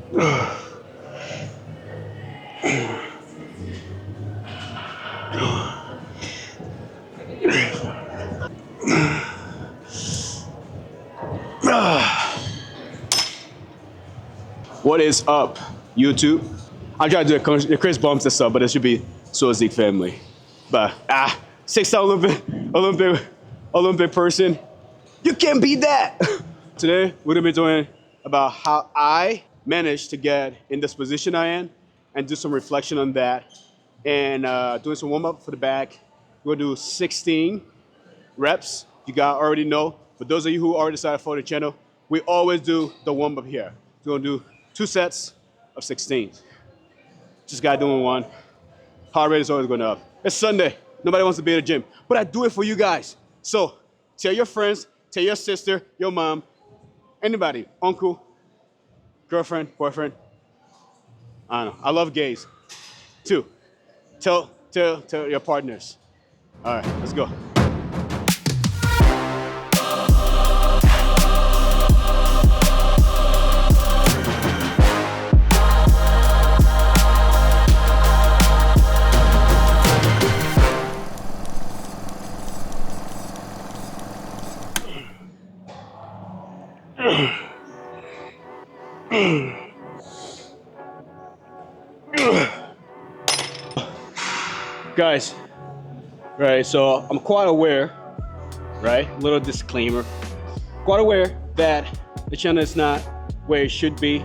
What is up, YouTube? I'm trying to do a Chris bumps this up, but it should be Sozik family. But six-time Olympic person. You can't beat that. Today we're gonna be doing about how I managed to get in this position I am, and do some reflection on that, and doing some warm up for the back. We're gonna do 16 reps. You guys already know. For those of you who already decided for the channel, we always do the warm up here. We're gonna do 2 sets of 16. Just got doing one. Heart rate is always going up. It's Sunday. Nobody wants to be at the gym, but I do it for you guys. So tell your friends, tell your sister, your mom, anybody, uncle, girlfriend, boyfriend. I don't know. I love gays. 2. Tell your partners. All right, let's go. Guys, right, so I'm quite aware, right, little disclaimer, quite aware that the channel is not where it should be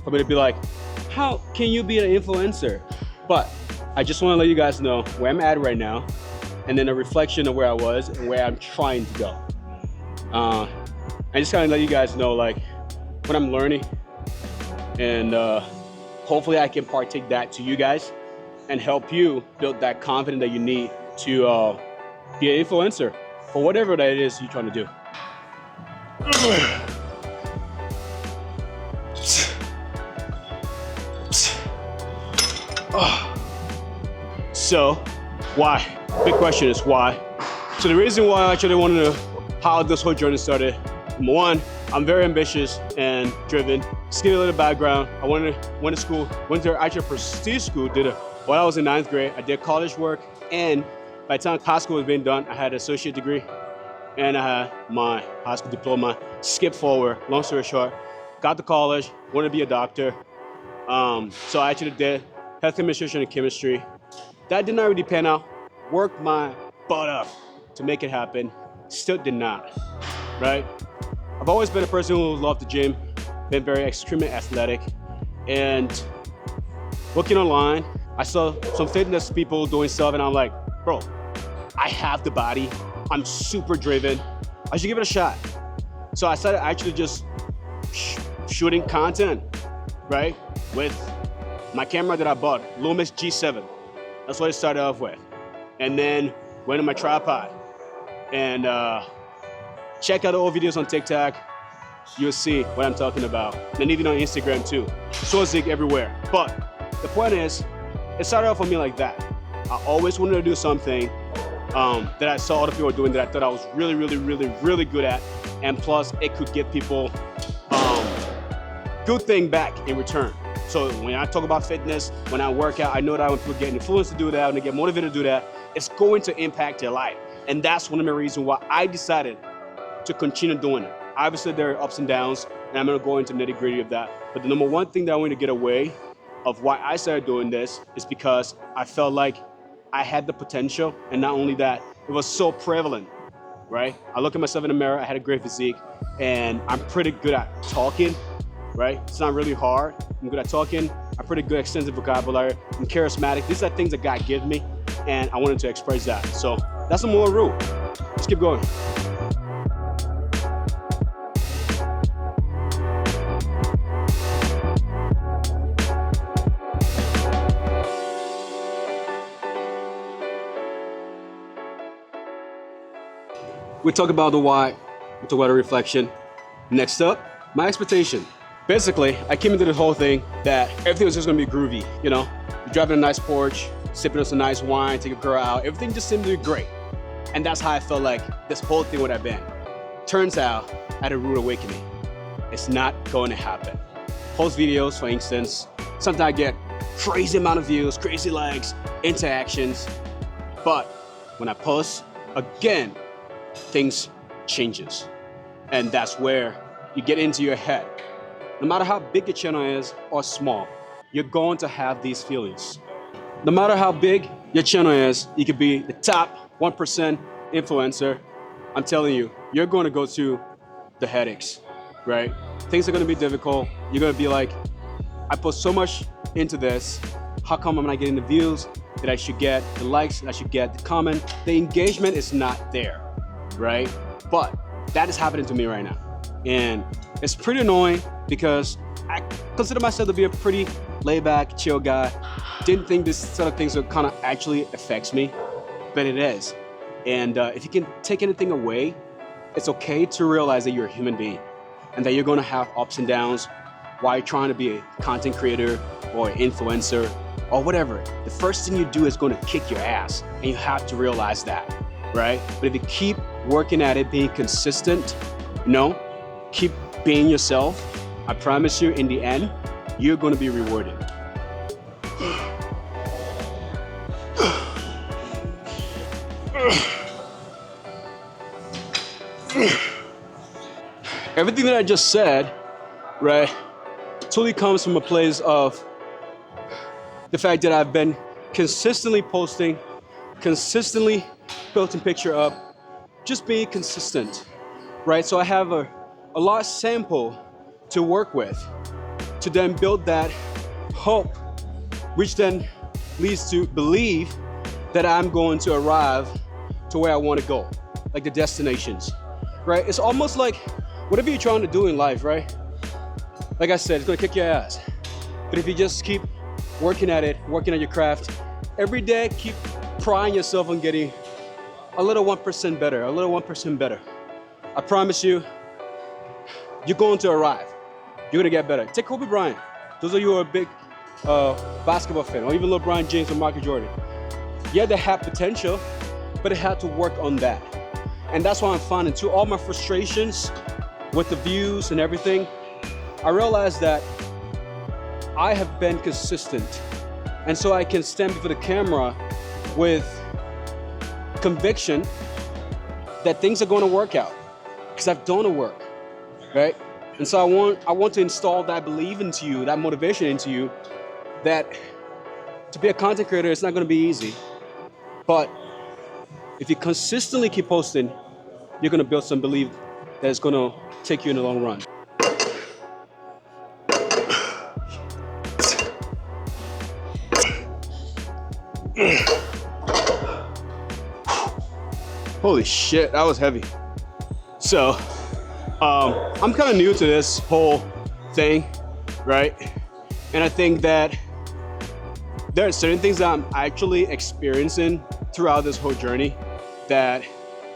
for me to be like, how can you be an influencer? But I just want to let you guys know where I'm at right now, and then a reflection of where I was and where I'm trying to go. I just kind of let you guys know like what I'm learning, and hopefully I can partake that to you guys and help you build that confidence that you need to be an influencer for whatever that it is you're trying to do. So, why? Big question is why. So the reason why I actually wanted to, how this whole journey started, number one, I'm very ambitious and driven. Just give you a little background. I went to school, went to actually a prestige school, while I was in 9th grade, I did college work, and by the time high school was being done, I had an associate degree, and I had my high school diploma. Skip forward, long story short, got to college, wanted to be a doctor. So I actually did health administration and chemistry. That did not really pan out. Worked my butt up to make it happen. Still did not, right? I've always been a person who loved the gym, been very extremely athletic, and looking online, I saw some fitness people doing stuff, and I'm like, bro, I have the body. I'm super driven. I should give it a shot. So I started actually just shooting content, right? With my camera that I bought, Lumix G7. That's what I started off with. And then went to my tripod and check out all videos on TikTok. You'll see what I'm talking about. And even on Instagram too. Sozik everywhere. But the point is, it started off for me like that. I always wanted to do something that I saw other people doing that I thought I was really good at, and plus it could give people good thing back in return. So when I talk about fitness, when I work out, I know that when people get influenced to do that, when they get motivated to do that, it's going to impact their life. And that's one of the reasons why I decided to continue doing it. Obviously there are ups and downs, and I'm gonna go into the nitty gritty of that. But the number one thing that I want to get away of why I started doing this is because I felt like I had the potential, and not only that, it was so prevalent, right? I look at myself in the mirror, I had a great physique, and I'm pretty good at talking, right? It's not really hard. I'm good at talking. I'm pretty good, extensive vocabulary. I'm charismatic. These are things that God gave me, and I wanted to express that. So that's the moral rule. Let's keep going. We talk about the why, we talk about the reflection. Next up, my expectation. Basically, I came into the whole thing that everything was just gonna be groovy, you know? You're driving a nice Porsche, sipping on some nice wine, take a girl out, everything just seemed to be great. And that's how I felt like this whole thing would have been. Turns out, I had a rude awakening. It's not going to happen. post videos, for instance, sometimes I get crazy amount of views, crazy likes, interactions. But when I post, again, things changes. And that's where you get into your head. No matter how big your channel is or small, you're going to have these feelings. No matter how big your channel is, you could be the top 1% influencer. I'm telling you, you're going to go through the headaches, right? Things are going to be difficult. You're going to be like, I put so much into this. How come I'm not getting the views that I should get, the likes that I should get, the comment? The engagement is not there, right? But that is happening to me right now. And it's pretty annoying because I consider myself to be a pretty laid back, chill guy. Didn't think this sort of things would kind of actually affects me, but it is. And if you can take anything away, it's okay to realize that you're a human being and that you're going to have ups and downs while you're trying to be a content creator or an influencer or whatever. The first thing you do is going to kick your ass, and you have to realize that, right? But if you keep working at it, being consistent, keep being yourself, I promise you, in the end, you're going to be rewarded. Everything that I just said, right, totally comes from a place of the fact that I've been consistently posting, consistently building picture up, just being consistent, right? So I have a large sample to work with to then build that hope, which then leads to believe that I'm going to arrive to where I want to go, like the destinations, right? It's almost like whatever you're trying to do in life, right? Like I said, it's gonna kick your ass. But if you just keep working at it, working on your craft, every day keep prying yourself on getting a little 1% better, a little 1% better. I promise you, you're going to arrive. You're gonna get better. Take Kobe Bryant. Those of you who are a big basketball fan, or even LeBron James or Michael Jordan. Yeah, they had potential, but they had to work on that. And that's why I'm finding, to all my frustrations with the views and everything, I realized that I have been consistent. And so I can stand before the camera with conviction that things are going to work out because I've done the work, right? And so I want to install that belief into you, that motivation into you, that to be a content creator, it's not going to be easy. But if you consistently keep posting, you're going to build some belief that is going to take you in the long run. Holy shit, that was heavy. So, I'm kind of new to this whole thing, right? And I think that there are certain things that I'm actually experiencing throughout this whole journey that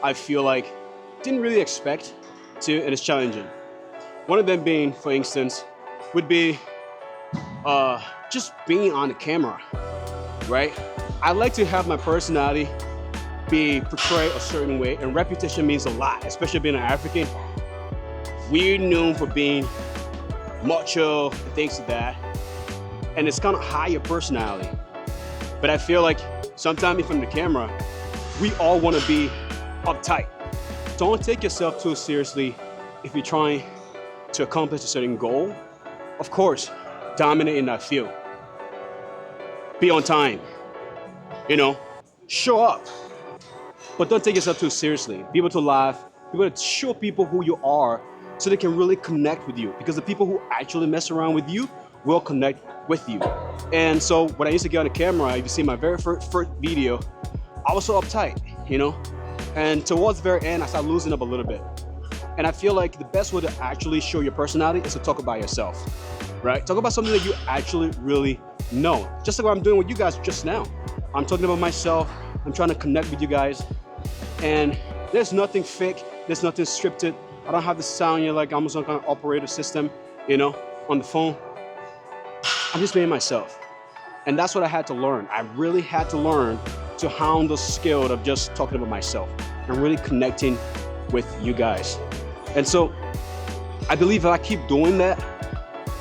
I feel like didn't really expect to, and it's challenging. One of them being, for instance, would be just being on the camera, right? I like to have my personality be portrayed a certain way, and reputation means a lot, especially being an African. We're known for being macho and things like that, and it's kind of higher personality. But I feel like sometimes in front of the camera, we all want to be uptight. Don't take yourself too seriously if you're trying to accomplish a certain goal. Of course, dominate in that field. Be on time, show up. But don't take yourself too seriously. Be able to laugh, be able to show people who you are so they can really connect with you, because the people who actually mess around with you will connect with you. And so when I used to get on the camera, if you see my very first video, I was so uptight, And towards the very end, I started losing up a little bit. And I feel like the best way to actually show your personality is to talk about yourself, right? Talk about something that you actually really know. Just like what I'm doing with you guys just now. I'm talking about myself. I'm trying to connect with you guys. And there's nothing fake. There's nothing scripted. I don't have to sound like I'm some kind of operator system, on the phone. I'm just being myself. And that's what I had to learn. I really had to learn to hound the skill of just talking about myself and really connecting with you guys. And so I believe if I keep doing that,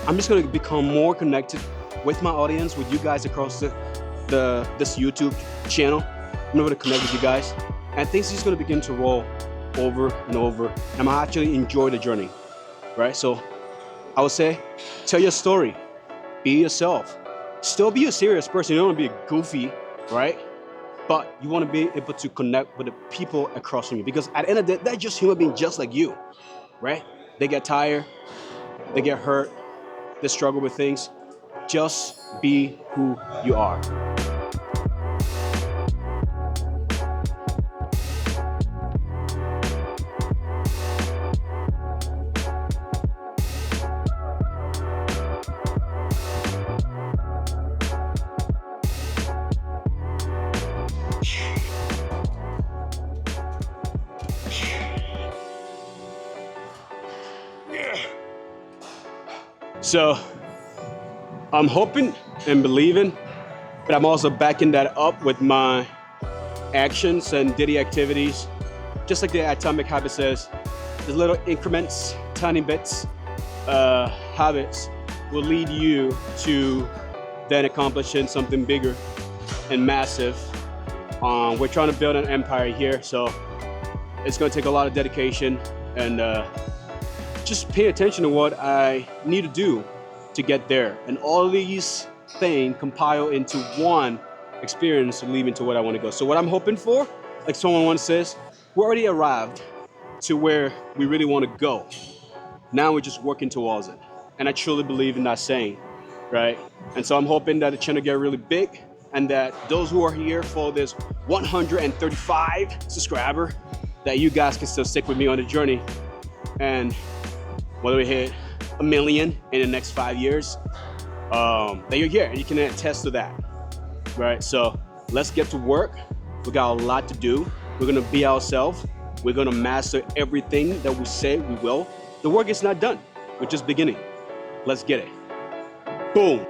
I'm just gonna become more connected with my audience, with you guys across this YouTube channel. I'm able to connect with you guys, and things are just gonna begin to roll over and over. And I'm actually enjoy the journey, right? So I would say, tell your story, be yourself. Still be a serious person. You don't want to be goofy, right? But you want to be able to connect with the people across from you, because at the end of the day, they're just human beings just like you, right? They get tired, they get hurt, they struggle with things. Just be who you are. So I'm hoping and believing, but I'm also backing that up with my actions and daily activities. Just like the Atomic Habit says, the little increments, tiny bits, habits will lead you to then accomplishing something bigger and massive. We're trying to build an empire here, so it's going to take a lot of dedication and just pay attention to what I need to do to get there. And all these things compile into one experience to lead me to what I want to go. So what I'm hoping for, like someone once says, we already arrived to where we really want to go. Now we're just working towards it. And I truly believe in that saying, right? And so I'm hoping that the channel get really big, and that those who are here for this 135 subscriber, that you guys can still stick with me on the journey. And whether we hit 1 million in the next 5 years, that you're here and you can attest to that, right? So let's get to work. We got a lot to do. We're gonna be ourselves. We're gonna master everything that we say we will. The work is not done. We're just beginning. Let's get it. Boom.